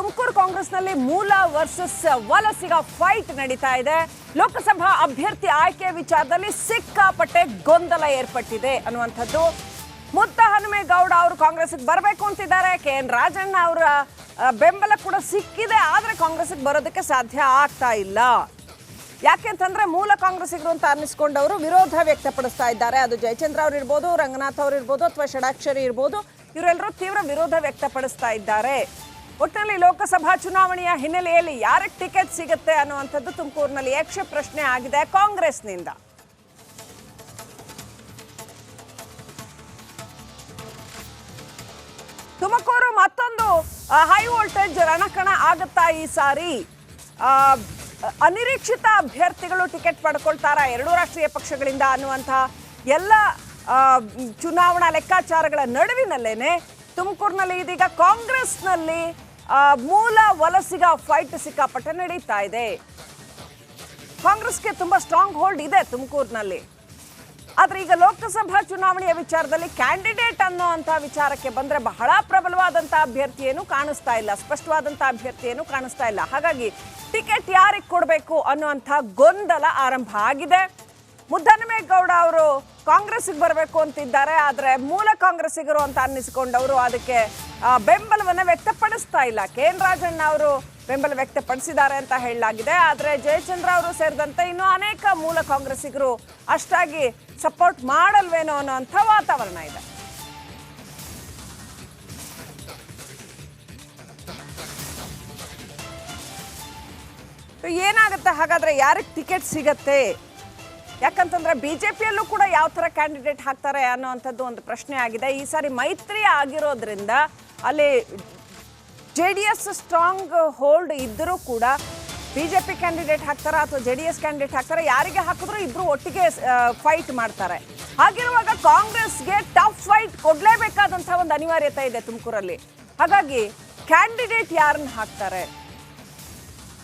ತುಮಕೂರು ಕಾಂಗ್ರೆಸ್ನಲ್ಲಿ ಮೂಲ ವರ್ಸಸ್ ವಲಸಿಗ ಫೈಟ್ ನಡೀತಾ ಇದೆ. ಲೋಕಸಭಾ ಅಭ್ಯರ್ಥಿ ಆಯ್ಕೆ ವಿಚಾರದಲ್ಲಿ ಸಿಕ್ಕಾಪಟ್ಟೆ ಗೊಂದಲ ಏರ್ಪಟ್ಟಿದೆ ಅನ್ನುವಂಥದ್ದು. ಮುದ್ದ ಹನುಮೇಗೌಡ ಅವರು ಕಾಂಗ್ರೆಸ್ಗೆ ಬರಬೇಕು ಅಂತಿದ್ದಾರೆ. KN ರಾಜಣ್ಣ ಅವರ ಬೆಂಬಲ ಕೂಡ ಸಿಕ್ಕಿದೆ. ಆದರೆ ಕಾಂಗ್ರೆಸ್ಗೆ ಬರೋದಕ್ಕೆ ಸಾಧ್ಯ ಆಗ್ತಾ ಇಲ್ಲ. ಯಾಕೆಂತಂದ್ರೆ ಮೂಲ ಕಾಂಗ್ರೆಸ್ಸಿಗರು ಅಂತ ಅನ್ನಿಸ್ಕೊಂಡವರು ವಿರೋಧ ವ್ಯಕ್ತಪಡಿಸ್ತಾ ಇದ್ದಾರೆ. ಅದು ಜಯಚಂದ್ರ ಅವರು ಇರ್ಬೋದು, ರಂಗನಾಥ್ ಅವರು ಇರ್ಬೋದು, ಅಥವಾ ಷಡಾಕ್ಷರಿ ಇರ್ಬೋದು. ಇವರೆಲ್ಲರೂ ತೀವ್ರ ವಿರೋಧ ವ್ಯಕ್ತಪಡಿಸ್ತಾ ಇದ್ದಾರೆ. ಒಟ್ಟಿನಲ್ಲಿ ಲೋಕಸಭಾ ಚುನಾವಣೆಯ ಹಿನ್ನೆಲೆಯಲ್ಲಿ ಯಾರಿಗೆ ಟಿಕೆಟ್ ಸಿಗುತ್ತೆ ಅನ್ನುವಂಥದ್ದು ತುಮಕೂರಿನಲ್ಲಿ ಯಕ್ಷ ಪ್ರಶ್ನೆ ಆಗಿದೆ ಕಾಂಗ್ರೆಸ್ನಿಂದ. ತುಮಕೂರು ಮತ್ತೊಂದು ಹೈ ವೋಲ್ಟೇಜ್ ರಣಕಣ ಆಗುತ್ತಾ ಈ ಸಾರಿ? ಅನಿರೀಕ್ಷಿತ ಅಭ್ಯರ್ಥಿಗಳು ಟಿಕೆಟ್ ಪಡ್ಕೊಳ್ತಾರ ಎರಡೂ ರಾಷ್ಟ್ರೀಯ ಪಕ್ಷಗಳಿಂದ ಅನ್ನುವಂಥ ಎಲ್ಲ ಚುನಾವಣಾ ಲೆಕ್ಕಾಚಾರಗಳ ನಡುವಿನಲ್ಲೇನೆ ತುಮಕೂರಿನಲ್ಲಿ ಇದೀಗ ಕಾಂಗ್ರೆಸ್ನಲ್ಲಿ ಮೂಲ ವಲಸಿಗ ಫೈಟ್ ಸಿಕ್ಕಾಪಟ್ಟೆ ನಡೀತಾ ಇದೆ. ಕಾಂಗ್ರೆಸ್ಗೆ ತುಂಬಾ ಸ್ಟ್ರಾಂಗ್ ಹೋಲ್ಡ್ ಇದೆ ತುಮಕೂರಿನಲ್ಲಿ. ಆದ್ರೆ ಈಗ ಲೋಕಸಭಾ ಚುನಾವಣೆಯ ವಿಚಾರದಲ್ಲಿ ಕ್ಯಾಂಡಿಡೇಟ್ ಅನ್ನೋಂಥ ವಿಚಾರಕ್ಕೆ ಬಂದ್ರೆ ಬಹಳ ಪ್ರಬಲವಾದಂಥ ಅಭ್ಯರ್ಥಿ ಏನು ಕಾಣಿಸ್ತಾ ಇಲ್ಲ, ಸ್ಪಷ್ಟವಾದಂಥ ಅಭ್ಯರ್ಥಿ ಏನು ಕಾಣಿಸ್ತಾ ಇಲ್ಲ. ಹಾಗಾಗಿ ಟಿಕೆಟ್ ಯಾರಿಗೆ ಕೊಡಬೇಕು ಅನ್ನುವಂಥ ಗೊಂದಲ ಆರಂಭ ಆಗಿದೆ. ಮುದ್ದಹನುಮೇಗೌಡ ಅವರು ಕಾಂಗ್ರೆಸ್ಗೆ ಬರಬೇಕು ಅಂತಿದ್ದಾರೆ. ಆದರೆ ಮೂಲ ಕಾಂಗ್ರೆಸ್ಸಿಗರು ಅಂತ ಅನ್ನಿಸಿಕೊಂಡವರು ಅದಕ್ಕೆ ಬೆಂಬಲವನ್ನು ವ್ಯಕ್ತಪಡಿಸ್ತಾ ಇಲ್ಲ. KN ರಾಜಣ್ಣ ಅವರು ಬೆಂಬಲ ವ್ಯಕ್ತಪಡಿಸಿದ್ದಾರೆ ಅಂತ ಹೇಳಲಾಗಿದೆ. ಆದರೆ ಜಯಚಂದ್ರ ಅವರು ಸೇರಿದಂತೆ ಇನ್ನೂ ಅನೇಕ ಮೂಲ ಕಾಂಗ್ರೆಸ್ಸಿಗರು ಅಷ್ಟಾಗಿ ಸಪೋರ್ಟ್ ಮಾಡಲ್ವೇನೋ ಅನ್ನೋಂಥ ವಾತಾವರಣ ಇದೆ. ಏನಾಗುತ್ತೆ ಹಾಗಾದ್ರೆ, ಯಾರಿಗೆ ಟಿಕೆಟ್ ಸಿಗತ್ತೆ? ಯಾಕಂತಂದ್ರೆ ಬಿಜೆಪಿಯಲ್ಲೂ ಕೂಡ ಯಾವ ಥರ ಕ್ಯಾಂಡಿಡೇಟ್ ಹಾಕ್ತಾರೆ ಅನ್ನೋವಂಥದ್ದು ಒಂದು ಪ್ರಶ್ನೆ ಆಗಿದೆ. ಈ ಸಾರಿ ಮೈತ್ರಿ ಆಗಿರೋದ್ರಿಂದ ಅಲ್ಲಿ JDS ಸ್ಟ್ರಾಂಗ್ ಹೋಲ್ಡ್ ಇದ್ದರೂ ಕೂಡ ಬಿಜೆಪಿ ಕ್ಯಾಂಡಿಡೇಟ್ ಹಾಕ್ತಾರಾ ಅಥವಾ JDS ಕ್ಯಾಂಡಿಡೇಟ್ ಹಾಕ್ತಾರೆ, ಯಾರಿಗೆ ಹಾಕಿದ್ರು ಇಬ್ರು ಒಟ್ಟಿಗೆ ಫೈಟ್ ಮಾಡ್ತಾರೆ. ಹಾಗಿರುವಾಗ ಕಾಂಗ್ರೆಸ್ಗೆ ಟಫ್ ಫೈಟ್ ಕೊಡಲೇಬೇಕಾದಂಥ ಒಂದು ಅನಿವಾರ್ಯತೆ ಇದೆ ತುಮಕೂರಲ್ಲಿ. ಹಾಗಾಗಿ ಕ್ಯಾಂಡಿಡೇಟ್ ಯಾರನ್ನ ಹಾಕ್ತಾರೆ?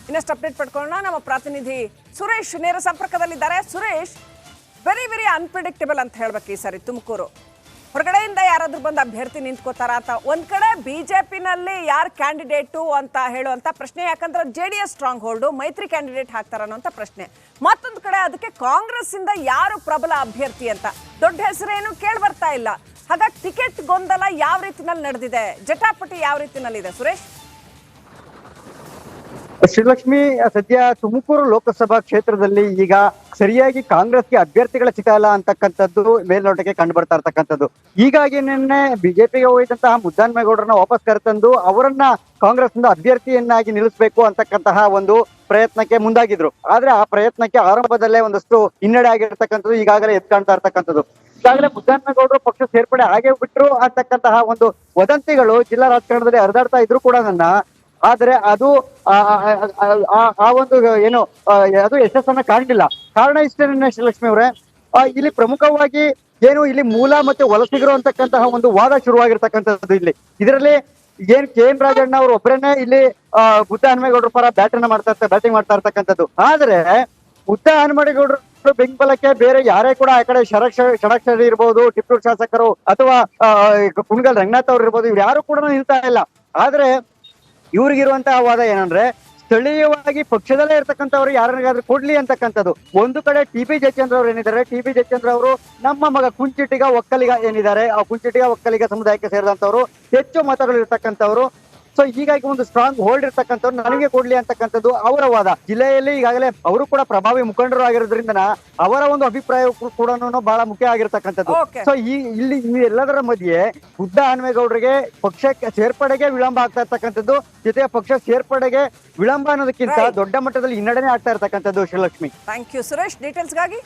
ಇನ್ನಷ್ಟು ಅಪ್ಡೇಟ್ ಪಡ್ಕೊಳ್ಳೋಣ. ನಮ್ಮ ಪ್ರತಿನಿಧಿ ಸುರೇಶ್ ನೇರ ಸಂಪರ್ಕದಲ್ಲಿದ್ದಾರೆ. ಸುರೇಶ್, ವೆರಿ ಅನ್ಪ್ರಿಡಿಕ್ಟಬಲ್ ಅಂತ ಹೇಳ್ಬೇಕು ಈ ಸಾರಿ ತುಮಕೂರು. ಹೊರಗಡೆಯಿಂದ ಯಾರಾದ್ರೂ ಬಂದು ಅಭ್ಯರ್ಥಿ ನಿಂತ್ಕೋತಾರ ಅಂತ ಒಂದ್ ಕಡೆ ಬಿಜೆಪಿನಲ್ಲಿ ಯಾರು ಕ್ಯಾಂಡಿಡೇಟು ಅಂತ ಹೇಳುವಂತ ಪ್ರಶ್ನೆ, ಯಾಕಂದ್ರೆ JDS ಸ್ಟ್ರಾಂಗ್ ಹೋಲ್ಡು, ಮೈತ್ರಿ ಕ್ಯಾಂಡಿಡೇಟ್ ಹಾಕ್ತಾರ ಅನ್ನೋಂಥ ಪ್ರಶ್ನೆ. ಮತ್ತೊಂದು ಕಡೆ ಅದಕ್ಕೆ ಕಾಂಗ್ರೆಸ್ ಇಂದ ಯಾರು ಪ್ರಬಲ ಅಭ್ಯರ್ಥಿ ಅಂತ ದೊಡ್ಡ ಹೆಸರೇನು ಕೇಳಿ ಬರ್ತಾ ಇಲ್ಲ. ಹಾಗಾಗಿ ಟಿಕೆಟ್ ಗೊಂದಲ ಯಾವ ರೀತಿನಲ್ಲಿ ನಡೆದಿದೆ, ಜಟಾಪಟಿ ಯಾವ ರೀತಿನಲ್ಲಿದೆ ಸುರೇಶ್? ಶ್ರೀಲಕ್ಷ್ಮಿ, ಸದ್ಯ ತುಮಕೂರು ಲೋಕಸಭಾ ಕ್ಷೇತ್ರದಲ್ಲಿ ಈಗ ಸರಿಯಾಗಿ ಕಾಂಗ್ರೆಸ್ಗೆ ಅಭ್ಯರ್ಥಿಗಳ ಸಿಗಲ್ಲ ಅಂತಕ್ಕಂಥದ್ದು ಮೇಲ್ನೋಟಕ್ಕೆ ಕಂಡು ಬರ್ತಾ ಇರ್ತಕ್ಕಂಥದ್ದು. ಹೀಗಾಗಿ ನಿನ್ನೆ ಬಿಜೆಪಿಗೆ ಹೋಗಿದ್ದಂತಹ ಮುದ್ದಹನುಮೇಗೌಡರನ್ನ ವಾಪಸ್ ಕರೆತಂದು ಅವರನ್ನ ಕಾಂಗ್ರೆಸ್ನಿಂದ ಅಭ್ಯರ್ಥಿಯನ್ನಾಗಿ ನಿಲ್ಲಿಸಬೇಕು ಅಂತಕ್ಕಂತಹ ಒಂದು ಪ್ರಯತ್ನಕ್ಕೆ ಮುಂದಾಗಿದ್ರು. ಆದ್ರೆ ಆ ಪ್ರಯತ್ನಕ್ಕೆ ಆರಂಭದಲ್ಲೇ ಒಂದಷ್ಟು ಹಿನ್ನಡೆ ಆಗಿರ್ತಕ್ಕಂಥದ್ದು ಈಗಾಗಲೇ ಎದ್ದು ಕಾಣ್ತಾ ಇರ್ತಕ್ಕಂಥದ್ದು. ಈಗಾಗಲೇ ಮುದ್ದಹನುಮೇಗೌಡರು ಪಕ್ಷ ಸೇರ್ಪಡೆ ಆಗೇ ಬಿಟ್ರು ಅಂತಕ್ಕಂತಹ ಒಂದು ವದಂತಿಗಳು ಜಿಲ್ಲಾ ರಾಜಕಾರಣದಲ್ಲಿ ಹರಿದಾಡ್ತಾ ಇದ್ರು ಕೂಡ ಆದ್ರೆ ಅದು ಆ ಒಂದು ಏನು ಅದು ಯಶಸ್ಸನ್ನ ಕಾಣಲಿಲ್ಲ. ಕಾರಣ ಇಷ್ಟೇನೆ ಶ್ರೀಲಕ್ಷ್ಮಿ ಅವರೇ, ಇಲ್ಲಿ ಪ್ರಮುಖವಾಗಿ ಏನು ಇಲ್ಲಿ ಮೂಲ ಮತ್ತೆ ವಲಸಿಗರು ಅಂತಕ್ಕಂತಹ ಒಂದು ವಾದ ಶುರುವಾಗಿರ್ತಕ್ಕಂಥದ್ದು. ಇಲ್ಲಿ ಇದರಲ್ಲಿ KN ರಾಜಣ್ಣ ಅವರು ಒಬ್ಬರನ್ನೇ ಇಲ್ಲಿ ಮುದ್ದಹನುಮೇಗೌಡರ ಪರ ಬ್ಯಾಟಿಂಗ್ ಮಾಡ್ತಾ ಇರ್ತಕ್ಕಂಥದ್ದು. ಆದ್ರೆ ಮುದ್ದಹನುಮೇಗೌಡರ ಬೆಂಬಲಕ್ಕೆ ಬೇರೆ ಯಾರೇ ಕೂಡ ಆ ಕಡೆ ಷಡಾಕ್ಷರಿ ಇರ್ಬೋದು, ಟಿಪ್ಪೂರು ಶಾಸಕರು ಅಥವಾ ಕುಣಗಲ್ ರಂಗನಾಥ್ ಅವ್ರು ಇರ್ಬೋದು, ಇವ್ರು ಯಾರು ಕೂಡ ನಿಲ್ತಾ ಇಲ್ಲ. ಆದ್ರೆ ಇವ್ರಿಗಿರುವಂತಹ ವಾದ ಏನಂದ್ರೆ, ಸ್ಥಳೀಯವಾಗಿ ಪಕ್ಷದಲ್ಲೇ ಇರ್ತಕ್ಕಂಥವ್ರು ಯಾರಿಗಾದ್ರೂ ಕೊಡ್ಲಿ ಅಂತಕ್ಕಂಥದ್ದು. ಒಂದು ಕಡೆ TP ಜಯಚಂದ್ರ ಅವರು ಏನಿದ್ದಾರೆ, TP ಜಯಚಂದ್ರ ಅವರು ನಮ್ಮ ಮಗ ಕುಂಚಿಟಿಗ ಒಕ್ಕಲಿಗ ಏನಿದ್ದಾರೆ, ಆ ಕುಂಚಿಟಿಗ ಒಕ್ಕಲಿಗ ಸಮುದಾಯಕ್ಕೆ ಸೇರಿದಂತವ್ರು, ಹೆಚ್ಚು ಮತಗಳು ಇರ್ತಕ್ಕಂಥವ್ರು. ಸೊ ಹೀಗಾಗಿ ಒಂದು ಸ್ಟ್ರಾಂಗ್ ಹೋಲ್ಡ್ ಇರ್ತಕ್ಕಂಥವ್ರು ನನಗೆ ಕೊಡ್ಲಿ ಅಂತಕ್ಕಂಥದ್ದು ಅವರ ವಾದ. ಜಿಲ್ಲೆಯಲ್ಲಿ ಈಗಾಗಲೇ ಅವರು ಕೂಡ ಪ್ರಭಾವಿ ಮುಖಂಡರು ಆಗಿರೋದ್ರಿಂದ ಅವರ ಒಂದು ಅಭಿಪ್ರಾಯ ಕೂಡ ಬಹಳ ಮುಖ್ಯ ಆಗಿರ್ತಕ್ಕಂಥದ್ದು. ಸೊ ಇಲ್ಲಿ ಎಲ್ಲದರ ಮಧ್ಯೆ ಮುದ್ದಹನುಮೇಗೌಡರಿಗೆ ಪಕ್ಷಕ್ಕೆ ಸೇರ್ಪಡೆಗೆ ವಿಳಂಬ ಆಗ್ತಾ ಇರ್ತಕ್ಕಂಥದ್ದು, ಜೊತೆಗೆ ಪಕ್ಷ ಸೇರ್ಪಡೆಗೆ ವಿಳಂಬ ಅನ್ನೋದಕ್ಕಿಂತ ದೊಡ್ಡ ಮಟ್ಟದಲ್ಲಿ ಹಿನ್ನಡೆನೇ ಆಗ್ತಾ ಇರ್ತಕ್ಕಂಥದ್ದು. Shrilakshmi, thank you Suresh ಡೀಟೇಲ್ಸ್ಗಾಗಿ.